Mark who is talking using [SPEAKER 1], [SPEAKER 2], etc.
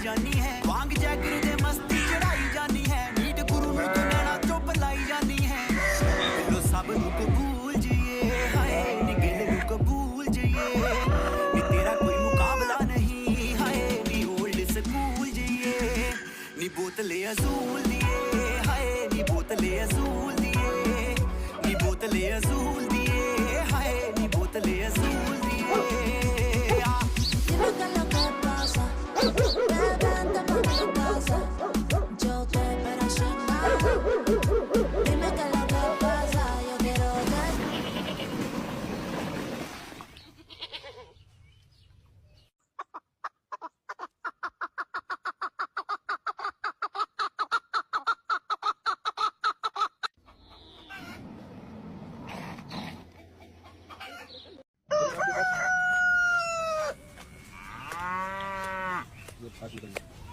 [SPEAKER 1] जानी है वांग जैगर दे मस्ती चढ़ाई जानी है नीट गुरु नूं तो नैना चुप लाई जानी है लो सब नूं कबूल जिए हाय नी गिल नूं कबूल जिए नी तेरा कोई मुकाबला नहीं हाय नी ओल्ड स्कूल जिए नी बोतले असूल दिए हाय नी बोतले असूल दिए नी बोतले असूल दिए हाय नी बोतले असूल दिए
[SPEAKER 2] Dime qué es lo que pasa, vente pa' mi casa, yo te espero sin nada. Dime qué es lo que pasa, yo quiero que...
[SPEAKER 3] ये पार्टी करना